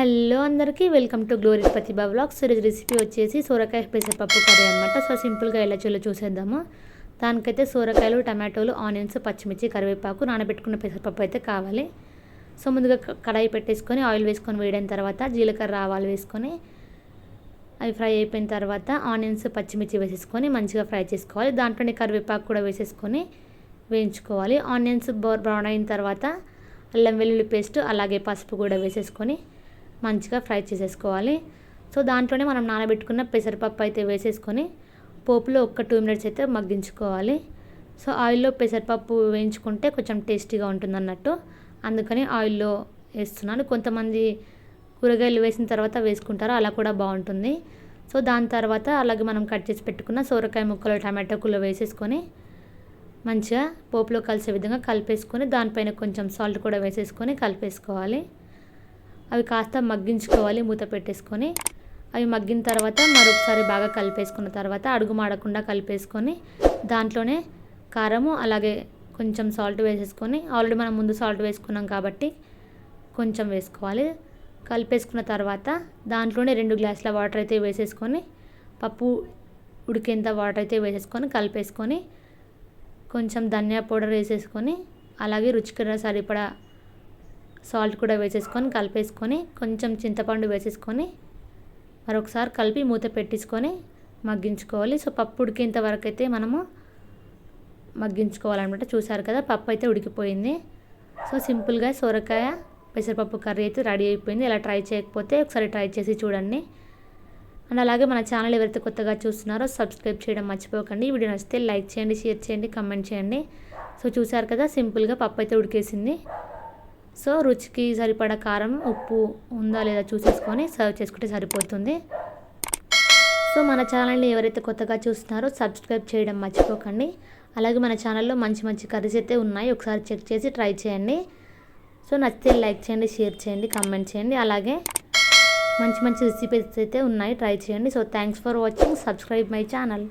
Hello అందరికీ welcome to glory Pratibha vlogs. ఈరోజు recipe వచ్చేసి సోరకాయ పెసరపప్పు కర్రీ అనమాట. సో సింపుల్గా ఎలా చేయాలో చూసేద్దాము. దానికైతే సోరకాయలు, టమాటోలు, ఆనియన్స్, పచ్చిమిర్చి, కరివేపాకు, నానబెట్టుకున్న పెసరపప్పు అయితే కావాలి. సో ముందుగా కడాయి పెట్టేసుకొని ఆయిల్ వేసుకొని వేడిన తర్వాత జీలకర్ర, ఆవాలు వేసుకొని అవి ఫ్రై అయిపోయిన తర్వాత ఆనియన్స్, పచ్చిమిర్చి వేసేసుకొని మంచిగా ఫ్రై చేసుకోవాలి. దాంట్లోనే కరివేపాకు కూడా వేసేసుకొని వేయించుకోవాలి. ఆనియన్స్ బ్రౌన్ అయిన తర్వాత అల్లం వెల్లుల్లి పేస్ట్ అలాగే పసుపు కూడా వేసేసుకొని మంచిగా ఫ్రై చేసేసుకోవాలి. సో దాంట్లోనే మనం నానబెట్టుకున్న పెసరపప్పు అయితే వేసేసుకొని పోపులో ఒక 2 మినిట్స్ అయితే మగ్గించుకోవాలి. సో ఆయిల్లో పెసరపప్పు వేయించుకుంటే కొంచెం టేస్టీగా ఉంటుంది అన్నట్టు, అందుకని ఆయిల్లో వేస్తున్నాను. కొంతమంది కూరగాయలు వేసిన తర్వాత వేసుకుంటారు, అలా కూడా బాగుంటుంది. సో దాని తర్వాత అలాగే మనం కట్ చేసి పెట్టుకున్న సోరకాయ ముక్కలు, టమాటో కూర వేసేసుకొని మంచిగా పోపులో కలిసే విధంగా కలిపేసుకొని దానిపైన కొంచెం సాల్ట్ కూడా వేసేసుకొని కలిపేసుకోవాలి. అవి కాస్త మగ్గించుకోవాలి మూత పెట్టేసుకొని. అవి మగ్గిన తర్వాత మరొకసారి బాగా కలిపేసుకున్న తర్వాత అడుగు మాడకుండా కలిపేసుకొని దాంట్లోనే కారము అలాగే కొంచెం సాల్ట్ వేసేసుకొని, ఆల్రెడీ మనం ముందు సాల్ట్ వేసుకున్నాం కాబట్టి కొంచెం వేసుకోవాలి. కలిపేసుకున్న తర్వాత దాంట్లోనే 2 గ్లాసుల వాటర్ అయితే వేసేసుకొని పప్పు ఉడికేంత వాటర్ అయితే వేసేసుకొని కలిపేసుకొని కొంచెం ధనియా పౌడర్ వేసేసుకొని అలాగే రుచికి సరిపడా సాల్ట్ కూడా వేసేసుకొని కలిపేసుకొని కొంచెం చింతపండు వేసేసుకొని మరొకసారి కలిపి మూత పెట్టేసుకొని మగ్గించుకోవాలి. సో పప్పు ఉడికేంత వరకు అయితే మనము మగ్గించుకోవాలన్నమాట. చూసారు కదా, పప్పు అయితే ఉడికిపోయింది. సో సింపుల్గా సొరకాయ పెసరపప్పు కర్రీ అయితే రెడీ అయిపోయింది. ఇలా ట్రై చేయకపోతే ఒకసారి ట్రై చేసి చూడండి. అండ్ అలాగే మన ఛానల్ ఎవరైతే కొత్తగా చూస్తున్నారో సబ్స్క్రైబ్ చేయడం మర్చిపోకండి. ఈ వీడియో నచ్చితే లైక్ చేయండి, షేర్ చేయండి, కమెంట్ చేయండి. సో చూసారు కదా, సింపుల్గా పప్పు అయితే ఉడికేసింది. సో రుచికి సరిపడా కారం, ఉప్పు ఉందా లేదా చూసేసుకొని సర్వ్ చేసుకుంటే సరిపోతుంది. సో మన ఛానల్ని ఎవరైతే కొత్తగా చూస్తున్నారో సబ్స్క్రైబ్ చేయడం మర్చిపోకండి. అలాగే మన ఛానల్లో మంచి మంచి కర్రీస్ అయితే ఉన్నాయి, ఒకసారి చెక్ చేసి ట్రై చేయండి. సో నచ్చితే లైక్ చేయండి, షేర్ చేయండి, కమెంట్ చేయండి. అలాగే మంచి మంచి రెసిపీస్ అయితే ఉన్నాయి, ట్రై చేయండి. So thanks for watching. Subscribe my channel.